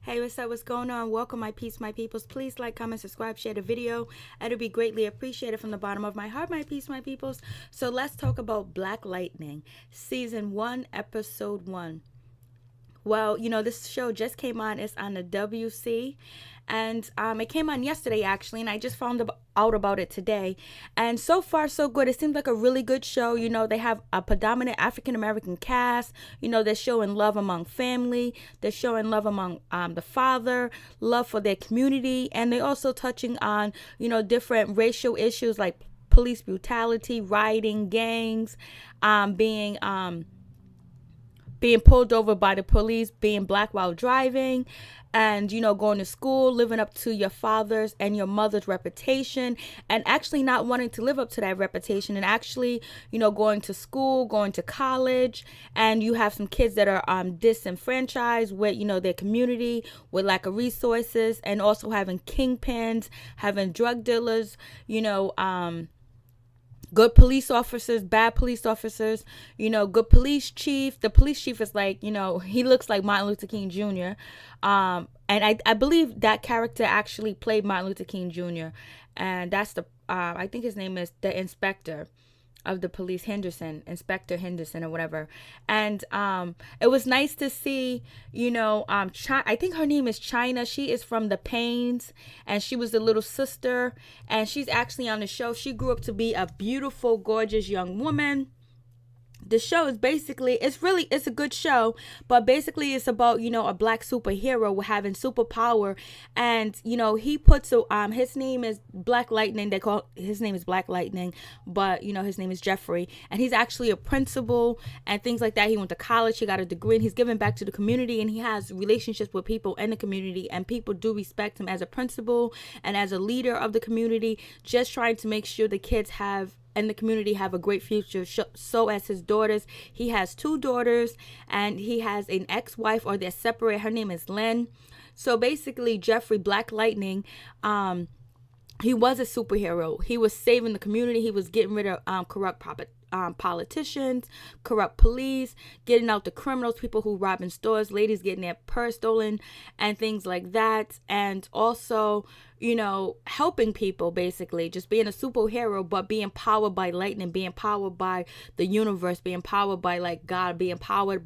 Hey, what's going on? Welcome, my peeps, my peoples. Please like, comment, subscribe, share the video. It'll be greatly appreciated from the bottom of my heart, my peeps, my peoples. So let's talk about Black Lightning, Season 1, Episode 1. Well, this show just came on. It's on the WC. And it came on yesterday, actually, and I just found out about it today. And so far, so good. It seems like a really good show. They have a predominant African-American cast. They're showing love among family. They're showing love among the father, love for their community. And they're also touching on, different racial issues like police brutality, rioting, gangs, being pulled over by the police, being black while driving, and going to school, living up to your father's and your mother's reputation, and actually not wanting to live up to that reputation, and actually going to school, going to college. And you have some kids that are disenfranchised with their community, with lack of resources, and also having kingpins, having drug dealers, good police officers, bad police officers, good police chief. The police chief is like, he looks like Martin Luther King Jr. And I believe that character actually played Martin Luther King Jr. And that's I think his name is the inspector of the police, Inspector Henderson or whatever. And it was nice to see, I think her name is China. She is from the Pains, and she was the little sister, and she's actually on the show. She grew up to be a beautiful, gorgeous young woman. The show is basically, it's a good show, but basically it's about, a black superhero having superpower. And, he puts, his name is Black Lightning. His name is Black Lightning, but, his name is Jeffrey. And he's actually a principal and things like that. He went to college, he got a degree, and he's giving back to the community, and he has relationships with people in the community, and people do respect him as a principal and as a leader of the community, just trying to make sure the kids and the community have a great future. So as his daughters, he has 2 daughters, and he has an ex-wife, or they're separated. Her name is Lynn. So basically, Jeffrey Black Lightning, he was a superhero. He was saving the community. He was getting rid of corrupt politicians, corrupt police, getting out the criminals, people who rob in stores, ladies getting their purse stolen, and things like that. And also, helping people, basically just being a superhero, but being powered by lightning, being powered by the universe, being powered by like God, being powered,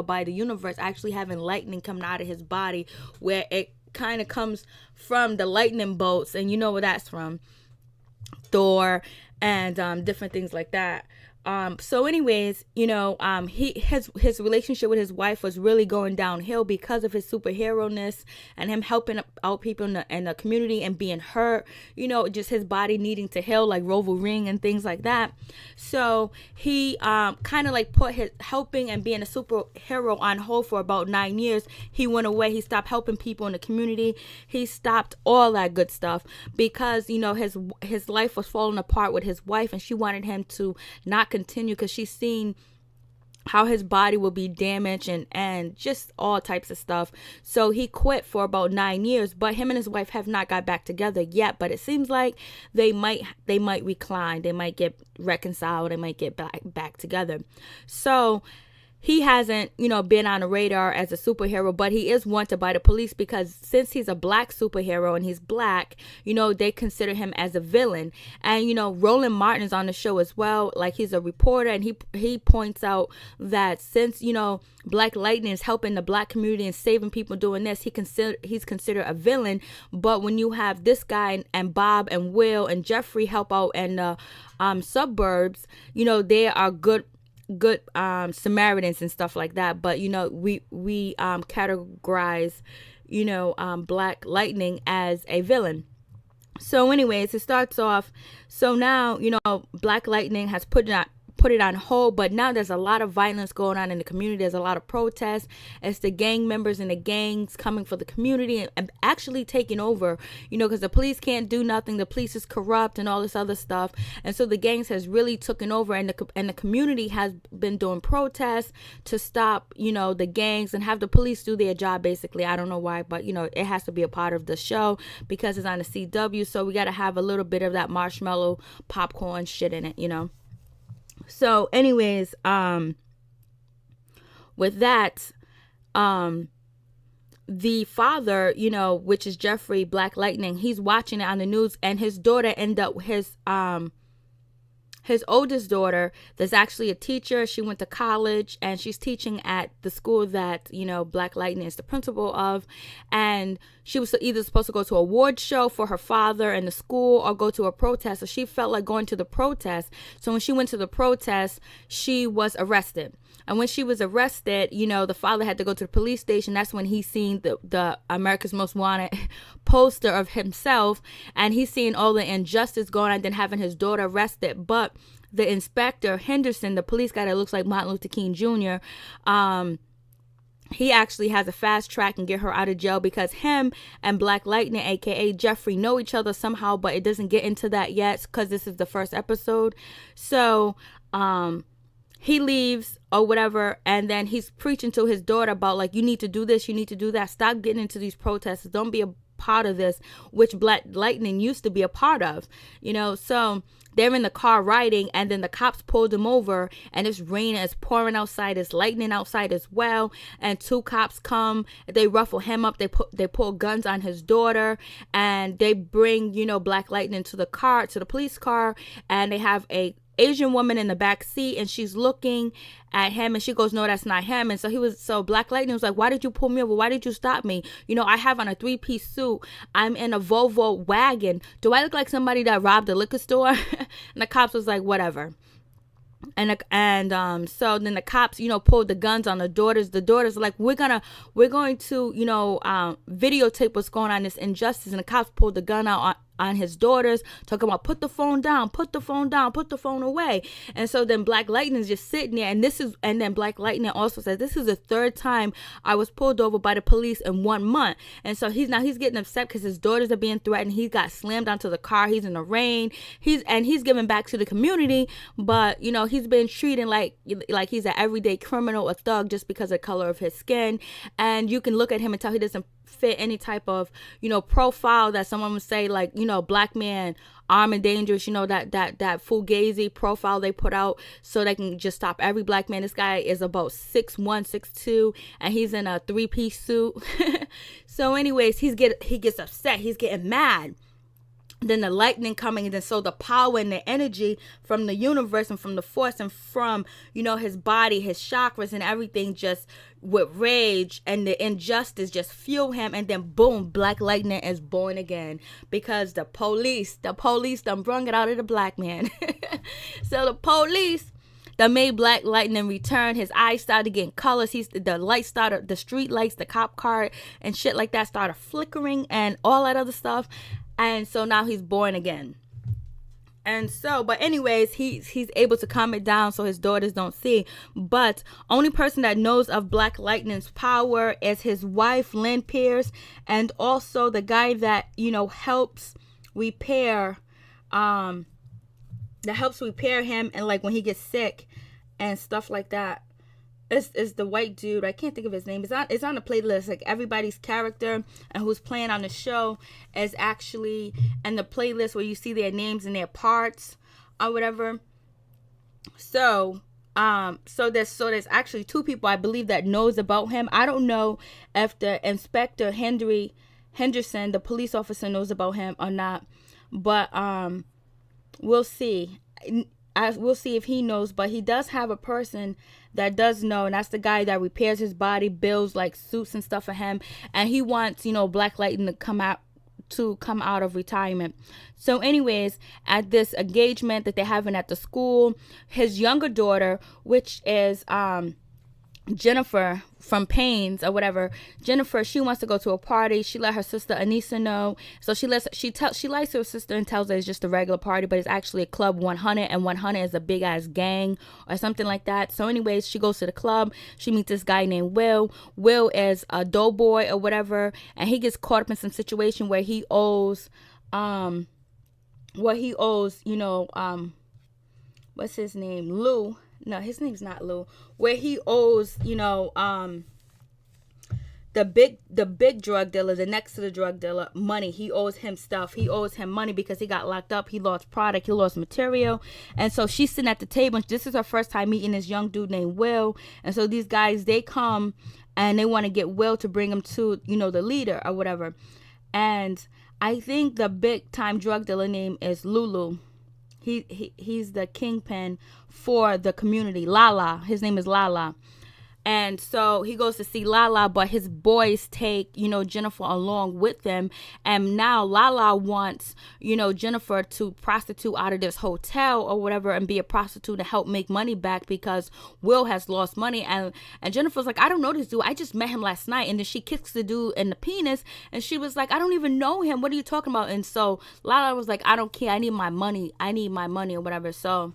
by the universe, actually having lightning coming out of his body, where it kind of comes from the lightning bolts, and you know where that's from, Thor, and different things like that. So anyways, his relationship with his wife was really going downhill because of his superhero-ness and him helping out people in the community and being hurt, just his body needing to heal, like Wolverine and things like that. So he kind of like put his helping and being a superhero on hold for about 9 years. He went away. He stopped helping people in the community. He stopped all that good stuff because his life was falling apart with his wife, and she wanted him to not continue because she's seen how his body will be damaged and just all types of stuff. So he quit for about 9 years, but him and his wife have not got back together yet. But it seems like they might recline, they might get reconciled, they might get back together. So he hasn't, been on the radar as a superhero, but he is wanted by the police because since he's a black superhero and he's black, they consider him as a villain. And, Roland Martin is on the show as well. Like, he's a reporter, and he points out that since, Black Lightning is helping the black community and saving people doing this, he's considered a villain. But when you have this guy and Bob and Will and Jeffrey help out in the suburbs, they are good Samaritans and stuff like that. But we categorize Black Lightning as a villain. So anyways, it starts off, so now Black Lightning has put it on hold, but now there's a lot of violence going on in the community. There's a lot of protests. It's the gang members and the gangs coming for the community and actually taking over, because the police can't do nothing. The police is corrupt and all this other stuff. And so the gangs has really taken over, and the community has been doing protests to stop, the gangs and have the police do their job, basically. I don't know why, but, it has to be a part of the show because it's on the CW. So we got to have a little bit of that marshmallow popcorn shit in it, So anyways, with that, the father, which is Jeffrey Black Lightning, he's watching it on the news, and his daughter ended up, his oldest daughter, that's actually a teacher. She went to college and she's teaching at the school that, Black Lightning is the principal of. And she was either supposed to go to a award show for her father and the school or go to a protest. So she felt like going to the protest. So when she went to the protest, she was arrested. And when she was arrested, the father had to go to the police station. That's when he seen the America's Most Wanted poster of himself. And he's seeing all the injustice going on, then having his daughter arrested. But the inspector, Henderson, the police guy that looks like Martin Luther King Jr., he actually has a fast track and get her out of jail, because him and Black Lightning, aka Jeffrey, know each other somehow, but it doesn't get into that yet because this is the first episode. So, he leaves or whatever, and then he's preaching to his daughter about, like, you need to do this, you need to do that. Stop getting into these protests. Don't be a part of this, which Black Lightning used to be a part of, So they're in the car riding, and then the cops pulled him over, and it's raining, it's pouring outside, it's lightning outside as well, and two cops come, they ruffle him up, they pull guns on his daughter, and they bring, Black Lightning to the police car, and they have a Asian woman in the back seat, and she's looking at him, and she goes, no, that's not him. And so Black Lightning was like, why did you pull me over? Why did you stop me? I have on a 3-piece suit. I'm in a Volvo wagon. Do I look like somebody that robbed a liquor store? And the cops was like, whatever. So then the cops, pulled the guns on the daughters. The daughters are like, we're going to, videotape what's going on, this injustice. And the cops pulled the gun out on his daughters, talking about put the phone down, put the phone down, put the phone away. And so then Black Lightning is just sitting there, and then Black Lightning also says, this is the third time I was pulled over by the police in 1 month. And so he's getting upset because his daughters are being threatened. He got slammed onto the car. He's in the rain. He's giving back to the community, but he's been treated like he's an everyday criminal, a thug, just because of the color of his skin. And you can look at him and tell he doesn't fit any type of profile that someone would say, like, Black man, armed and dangerous, that fugazi profile they put out so they can just stop every Black man. This guy is about 6'1", 6'2", and he's in a 3-piece suit. So anyways, he gets upset, he's getting mad. Then the lightning coming, and then so the power and the energy from the universe and from the force and from his body, his chakras and everything, just with rage and the injustice just fuel him. And then boom, Black Lightning is born again, because the police done brung it out of the Black man. So the police that made Black Lightning return. His eyes started getting colors. The street lights, the cop car and shit like that started flickering and all that other stuff. And so now he's born again. And so, but anyways, he's able to calm it down so his daughters don't see. But only person that knows of Black Lightning's power is his wife, Lynn Pierce, and also the guy that, helps repair him, and like when he gets sick and stuff like that. It's the white dude. I can't think of his name. It's on the playlist. Like, everybody's character and who's playing on the show is actually in the playlist where you see their names and their parts or whatever. So there's actually two people I believe that knows about him. I don't know if the Inspector Henderson, the police officer, knows about him or not, but we'll see. We'll see if he knows, but he does have a person that does know, and that's the guy that repairs his body, builds like suits and stuff for him, and he wants Black Lightning to come out of retirement. So anyways, at this engagement that they're having at the school, his younger daughter, which is Jennifer from Payne's or whatever, Jennifer, she wants to go to a party. She let her sister Anissa know. So she likes her sister and tells her it's just a regular party, but it's actually a Club 100, and 100 is a big ass gang or something like that. So anyways, she goes to the club. She meets this guy named Will. Will is a doughboy or whatever, and he gets caught up in some situation where he owes what's his name? Lou. No, his name's not Lou. Where he owes, the big drug dealer, the next to the drug dealer, money. He owes him stuff. He owes him money because he got locked up. He lost product. He lost material. And so she's sitting at the table. This is her first time meeting this young dude named Will. And so these guys, they come and they want to get Will to bring him to, the leader or whatever. And I think the big time drug dealer name is Lulu. He's the kingpin for the community. Lala. His name is Lala. And so he goes to see Lala, but his boys take, Jennifer along with them. And now Lala wants, Jennifer to prostitute out of this hotel or whatever and be a prostitute to help make money back because Will has lost money. And Jennifer's like, I don't know this dude. I just met him last night. And then she kicks the dude in the penis. And she was like, I don't even know him. What are you talking about? And so Lala was like, I don't care. I need my money or whatever. So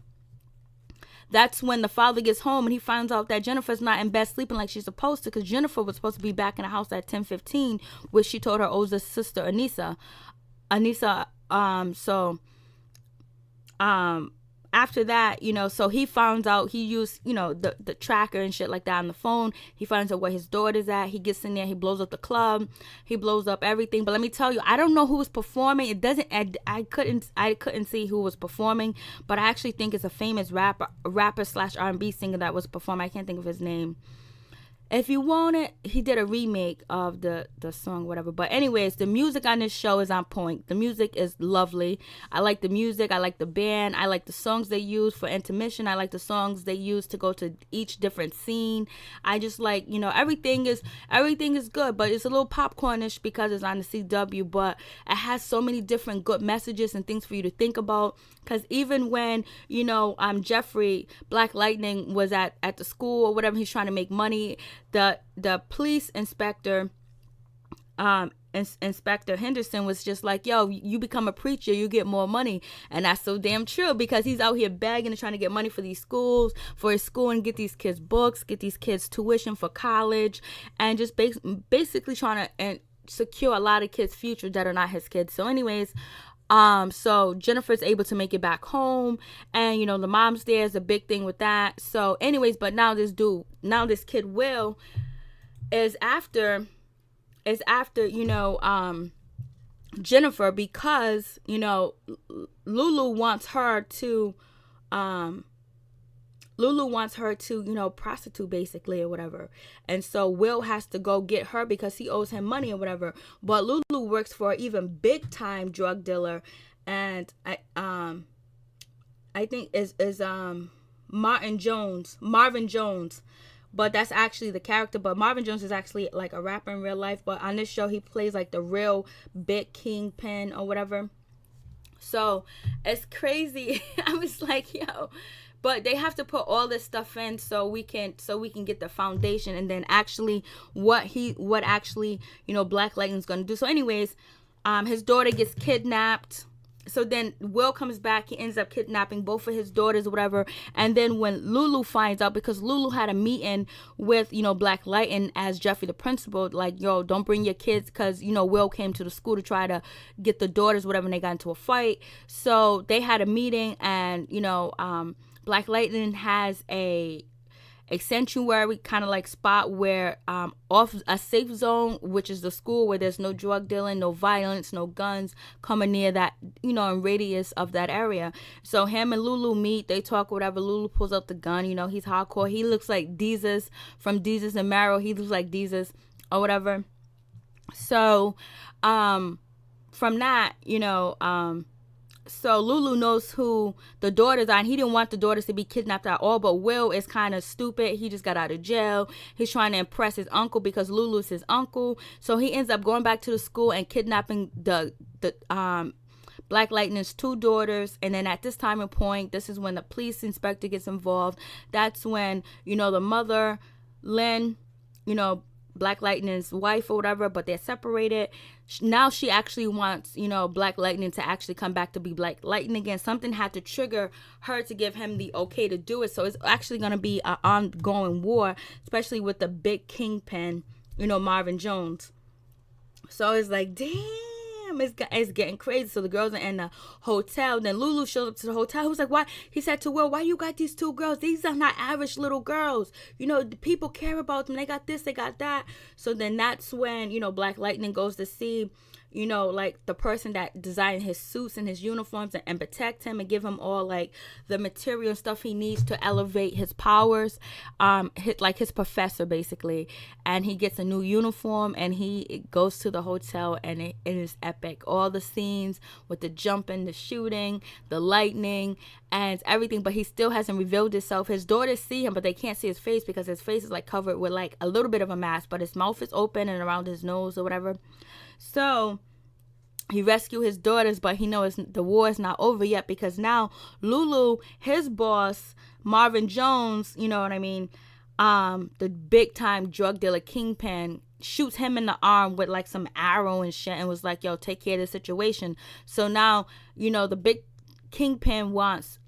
that's when the father gets home and he finds out that Jennifer's not in bed sleeping like she's supposed to, because Jennifer was supposed to be back in the house at 10:15, which she told her older sister Anissa. After that, so he finds out, he used, the tracker and shit like that on the phone. He finds out where his daughter's at. He gets in there. He blows up the club. He blows up everything. But let me tell you, I don't know who was performing. It doesn't. I couldn't see who was performing. But I actually think it's a famous rapper / R&B singer that was performing. I can't think of his name. If you want it, he did a remake of the song, whatever. But anyways, the music on this show is on point. The music is lovely. I like the music. I like the band. I like the songs they use for intermission. I like the songs they use to go to each different scene. I just like, everything is good, but it's a little popcornish because it's on the CW, but it has so many different good messages and things for you to think about. Because even when, Jeffrey, Black Lightning, was at the school or whatever, he's trying to make money, the police inspector, Inspector Henderson, was just like, yo, you become a preacher, you get more money. And that's so damn true, because he's out here begging and trying to get money for these schools, for his school, and get these kids books, get these kids tuition for college, and just basically trying to secure a lot of kids' future that are not his kids. So anyways, so Jennifer's able to make it back home, and the mom's there is a big thing with that. So anyways, but now this kid Will is after Jennifer, because Lulu wants her to prostitute basically or whatever. And so Will has to go get her because he owes him money or whatever. But Lulu works for an even big time drug dealer, and I think is Marvin Jones. But that's actually the character. But Marvin Jones is actually like a rapper in real life. But on this show, he plays like the real big kingpin or whatever. So it's crazy. I was like, yo. But they have to put all this stuff in so we can get the foundation, and then actually what Black Lightning's gonna do. So anyways, his daughter gets kidnapped. So then Will comes back. He ends up kidnapping both of his daughters or whatever. And then when Lulu finds out, because Lulu had a meeting with, Black Lightning as Jeffrey the principal, like, yo, don't bring your kids, because, Will came to the school to try to get the daughters, whatever, and they got into a fight. So they had a meeting, and, Black Lightning has a sanctuary kind of like spot where off a safe zone, which is the school, where there's no drug dealing, no violence, no guns coming near that, in radius of that area. So him and Lulu meet, they talk, whatever. Lulu pulls up the gun, he's hardcore. He looks like Deezus from Deezus and Marrow. He looks like Deezus or whatever. So from that, so Lulu knows who the daughters are, and he didn't want the daughters to be kidnapped at all. But Will is kind of stupid. He just got out of jail. He's trying to impress his uncle because Lulu's his uncle. So he ends up going back to the school and kidnapping the Black Lightning's two daughters. And then at this time and point, this is when the police inspector gets involved. That's when, the mother, Lynn, Black Lightning's wife or whatever, but they're separated. Now she actually wants, Black Lightning to actually come back to be Black Lightning again. Something had to trigger her to give him the okay to do it. So it's actually going to be an ongoing war, especially with the big kingpin, Marvin Jones. So it's like, damn. damn, it's getting crazy. So the girls are in the hotel. Then Lulu shows up to the hotel. Who's like, why? He said to Will, why you got these two girls? These are not average little girls. The people care about them. They got this, they got that. So then that's when, Black Lightning goes to see, like the person that designed his suits and his uniforms and protect him and give him all like the material and stuff he needs to elevate his powers. His professor basically. And he gets a new uniform and he goes to the hotel, and it is epic. All the scenes with the jumping, the shooting, the lightning, and everything. But he still hasn't revealed himself. His daughters see him, but they can't see his face because his face is like covered with like a little bit of a mask, but his mouth is open and around his nose or whatever. So he rescued his daughters, but he knows the war is not over yet, because now Lulu, his boss, Marvin Jones, you know what I mean, the big time drug dealer kingpin, shoots him in the arm with like some arrow and shit and was like, yo, take care of the situation. So now, the big kingpin wants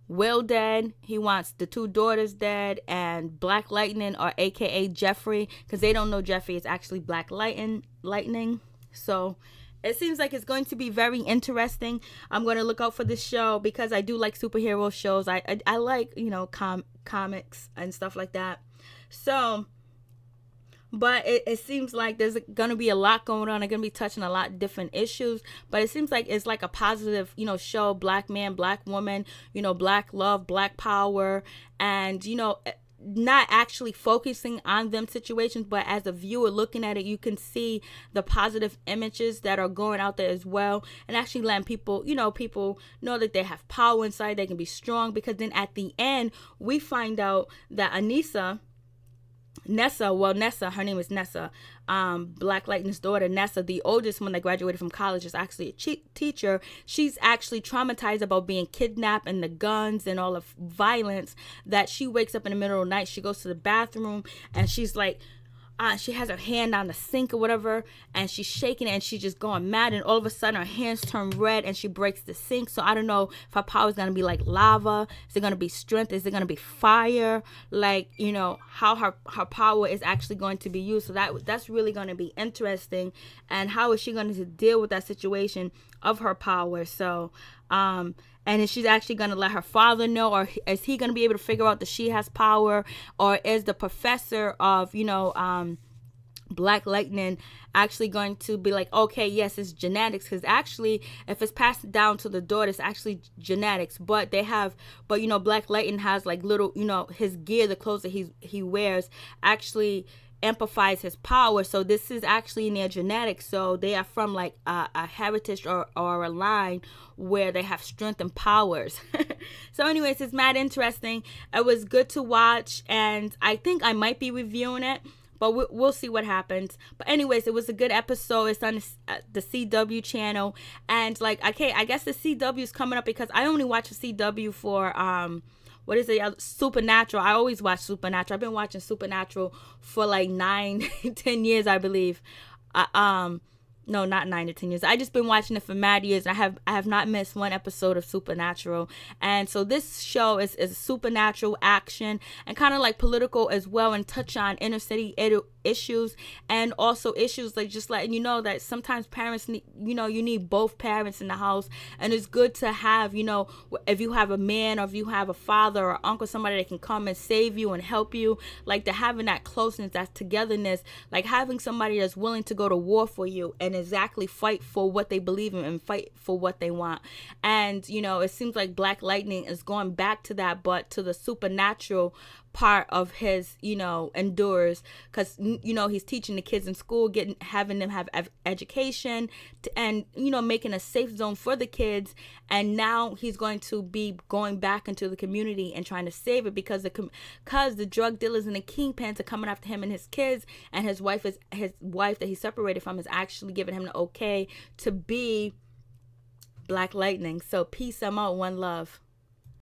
Will dead, he wants the two daughters dead, and Black Lightning, or aka Jeffrey, because they don't know Jeffrey is actually Black Lightning. So it seems like it's going to be very interesting. I'm going to look out for this show because I do like superhero shows. I like, comics and stuff like that. So, but it seems like there's going to be a lot going on. They're going to be touching a lot of different issues. But it seems like it's like a positive, show. Black man, black woman, black love, black power. And, not actually focusing on them situations, but as a viewer looking at it, you can see the positive images that are going out there as well, and actually letting people know that they have power inside, they can be strong. Because then at the end we find out that Nessa, her name is Nessa, Black Lightning's daughter, Nessa, the oldest one that graduated from college, is actually a teacher. She's actually traumatized about being kidnapped and the guns and all the violence, that she wakes up in the middle of the night, she goes to the bathroom, and she's like, she has her hand on the sink or whatever, and she's shaking it, and she's just going mad, and all of a sudden her hands turn red and she breaks the sink. So I don't know if her power is going to be like lava, is it going to be strength, is it going to be fire, like, how her power is actually going to be used. So that's really going to be interesting, and how is she going to deal with that situation of her power. So and is she actually going to let her father know, or is he going to be able to figure out that she has power, or is the professor of, Black Lightning actually going to be like, okay, yes, it's genetics? Because actually, if it's passed down to the daughter, it's actually genetics. But Black Lightning has like little, his gear, the clothes that he wears actually amplifies his power. So this is actually in their genetics. So they are from like a heritage or a line where they have strength and powers. So anyways, it's mad interesting. It was good to watch, and I think I might be reviewing it, but we'll see what happens. But anyways, it was a good episode. It's on the CW channel, and like, okay, I guess the CW is coming up because I only watch the CW for what is it? Supernatural. I always watch Supernatural. I've been watching Supernatural for like 9-10 years, I believe. No, not 9 to 10 years. I just been watching it for mad years. I have not missed one episode of Supernatural. And so this show is supernatural action and kind of like political as well, and touch on inner city issues, and also issues like just letting you know that sometimes parents need, you need both parents in the house, and it's good to have, if you have a man, or if you have a father or uncle, somebody that can come and save you and help you, like, to having that closeness, that togetherness, like having somebody that's willing to go to war for you and exactly fight for what they believe in and fight for what they want. And it seems like Black Lightning is going back to that, but to the supernatural part of his endures, because he's teaching the kids in school, having them have education, and making a safe zone for the kids. And now he's going to be going back into the community and trying to save it, because the drug dealers and the kingpins are coming after him and his kids, and his wife that he separated from is actually giving him the okay to be Black Lightning. So peace, I'm out, one love.